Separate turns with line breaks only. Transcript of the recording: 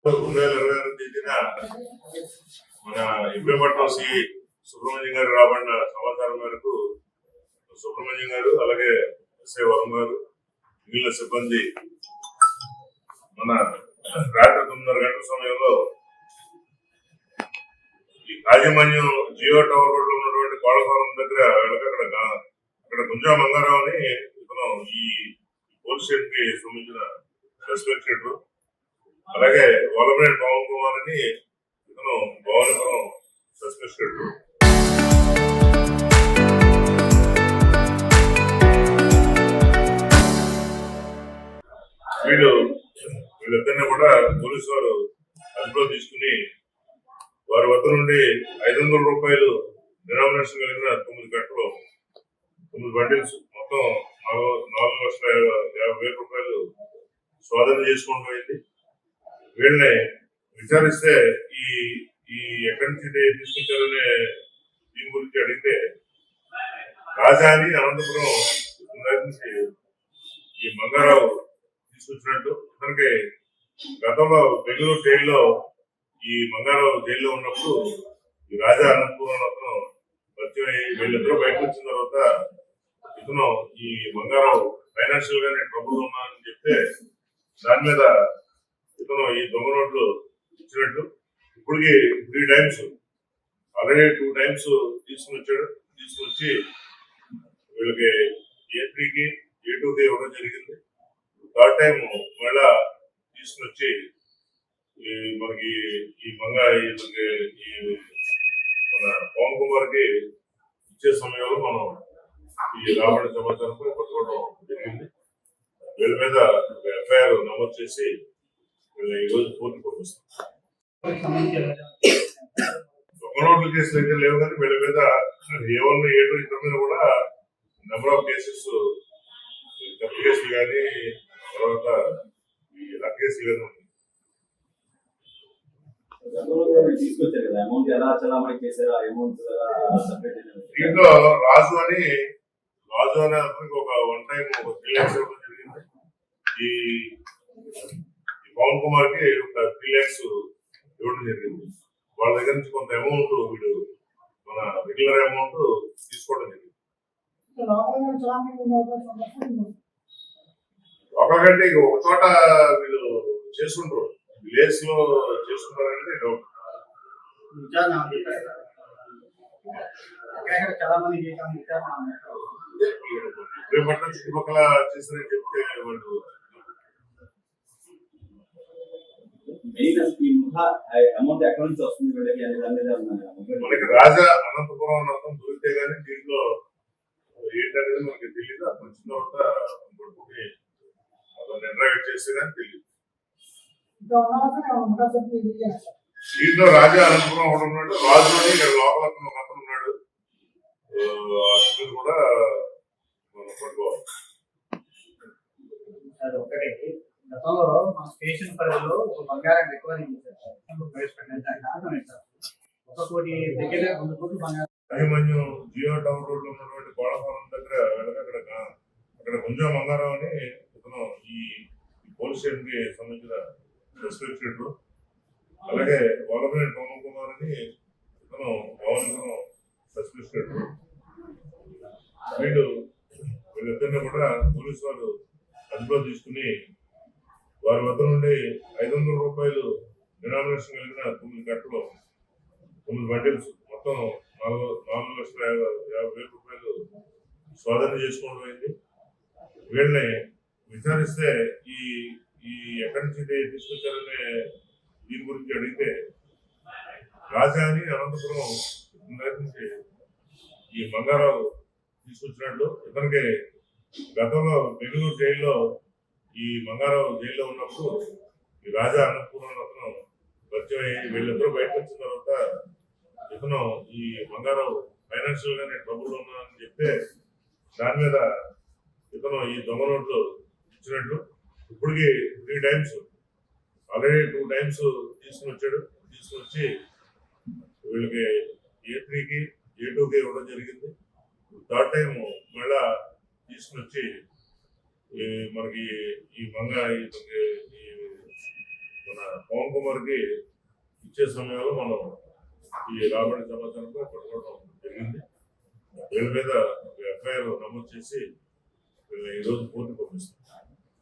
2026 తేదీన మన ఇబ్రహీంపట్నం సి సుబ్రహ్మణ్యం గారు రాబడిన సమాచారం మేరకు సుబ్రహ్మణ్యం గారు అలాగే ఎస్ఐ వరం గారు మిగిలిన సిబ్బంది మన రాత్రి 9:30 గంటల సమయంలో ఈ కాజీమన్యం జియో టవర్ రోడ్ లో ఉన్నటువంటి కోళ్ళఫారం దగ్గర అక్కడ గుంజా మంగారావు అని ఇతను ఈ పోలీస్ స్టేషన్ కి సంబంధించిన సస్పెక్టెడ్, అలాగే వలమనేని పవన్ కుమార్ అని ఇతను భవనపురం సస్పెక్టెడ్. వీళ్ళిద్దరిని కూడా పోలీసు వారు అదుపులో తీసుకుని వారి వద్ద నుండి 500 రూపాయలు డినామినేషన్ కలిగిన 9 కట్టలు 9 బండిల్స్ మొత్తం 4,50,000 రూపాయలు స్వాధీనం చేసుకోవడం పోయింది. వీళ్ళని విచారిస్తే ఈ ఎక్కడి నుంచి తీసుకొచ్చారనే దీని గురించి అడిగితే రాజాని అనంతపురం నుంచి ఈ మంగారావు తీసుకొచ్చినట్టు, ఇతనికి గతంలో బెంగళూరు జైల్లో ఈ మంగారావు జైల్లో ఉన్నప్పుడు ఈ రాజా అనంతపురం అతను పరిచయం అయ్యి వీళ్ళిద్దరూ బయటకు వచ్చిన తర్వాత ఇతను ఈ మంగారావు ఫైనాన్షియల్ గా నేను ట్రబుల్ ఉన్నానని చెప్తే దాని మీద ఇతను ఈ దొంగ నోట్లు ఇచ్చినట్టు ఇప్పటికి 3 టైమ్స్ ఆల్రెడీ 2 టైమ్స్ తీసుకొచ్చి వీళ్ళకి A3కి A2కి ఇవ్వడం జరిగింది. 3rd టైం మళ్ళా తీసుకొచ్చి మనకి ఈ మన పవన్ కుమార్ కి ఇచ్చే సమయంలో మనం ఈ రాబడి సమాచారం పట్టుకోవడం జరిగింది. వీళ్ళ మీద ఎఫ్ఐఆర్ నమోదు చేసి వీళ్ళ ఈరోజు కోర్టు పంపిస్తాం. దొంగ నోట్ల కేసులు అయితే లేవు, కానీ వీళ్ళ మీద A1 A2 ఇద్దరి మీద కూడా నెంబర్ ఆఫ్ కేసెస్ తప్పు కేసులు కానీ తర్వాత ఇలా కేసులు కానీ ఉన్నాయి. దీంట్లో రాజు అని అతనికి ఒక 1 టైం 3 lakhs ఇవ్వడం జరిగింది. ఈ పవన్ కుమార్ కి ఒక 3 lakhs ఇవ్వడం జరిగింది. వాళ్ళ దగ్గర నుంచి కొంత అమౌంట్ వీడు మన రెగ్యులర్ అమౌంట్ తీసుకోవడం జరిగింది. ఒకకంటే ఒక చోట వీళ్ళు చేసుకుంటారు, విలేజ్ లో చేసుకుంటారంటే డౌట్. రేపట్ల చుట్టుపక్కల చేస్తారని చెప్తే వాళ్ళు మనకి రాజా అనంతపురం అర్థం దొరికితే గానీ దీంట్లో ఏంటనేది మనకి తెలియదు. అక్కడ వచ్చిన తర్వాత ఇంటరాక్ట్ చేస్తే కానీ తెలియదు. దీంట్లో రాజా అనంతపురం ఒకటి ఉన్నాడు, రాజు అని ఇక్కడ లోపల ఒక అతను ఉన్నాడు, అతను కూడా మనం పట్టుకోవాలి.
గతంలో మన స్టేషన్ పరిధిలో ఒక బంగారం రికవరీ చేశారు. 1 కోటి దగ్గర 2 కోట్లు బంగారం.
కాజీమన్యం జియో టవర్ రోడ్ లో ఉన్నటువంటి కోళ్ళఫారం దగ్గర అక్కడ గుంజా మంగారావు అని ఇతను ఈ పోలీస్ స్టేషన్ కి సంబంధించిన సస్పెక్టెడ్, అలాగే వలమనేని పవన్ కుమార్ అని ఇతను భవనపురం సస్పెక్టెడ్. వీళ్ళిద్దరిని కూడా పోలీసు వారు అదుపులో తీసుకుని వారి వద్ద నుండి 500 రూపాయలు డినామినేషన్ కలిగిన 9 కట్టలు 9 బండిల్స్ మొత్తం 4,50,000 రూపాయలు స్వాధీనం చేసుకోవడం అయింది. వీళ్ళని విచారిస్తే ఈ ఎక్కడి నుంచి తీసుకొచ్చారనే దీని గురించి అడిగితే రాజా అని అనంతపురం నుంచి ఈ మంగారావు తీసుకొచ్చినట్లు, ఇతనికి గతంలో బెంగళూరు జైల్లో ఈ మంగారావు జైల్లో ఉన్నప్పుడు ఈ రాజా అనంతపురం అతను పరిచయం అయ్యి వీళ్ళిద్దరూ బయటకు వచ్చిన తర్వాత ఇతను ఈ మంగారావు ఫైనాన్షియల్ గా నేను ట్రబుల్ ఉన్నానని చెప్తే దాని మీద ఇతను ఈ దొంగ నోట్లు ఇచ్చినట్లు ఇప్పటికి 3 టైమ్స్ ఆల్రెడీ 2 టైమ్స్ తీసుకొచ్చి వీళ్ళకి A3కి A2కి ఇవ్వడం జరిగింది. 3rd టైం మళ్ళా తీసుకొచ్చి మనకి ఈ మన పవన్ కుమార్ కి ఇచ్చే సమయంలో మనం ఈ రాబడి సమాచారంగా పట్టుకోవడం జరిగింది. వీళ్ళ మీద ఎఫ్ఐఆర్ నమోదు చేసి వీళ్ళని ఈరోజు కోర్టు పంపిస్తాం.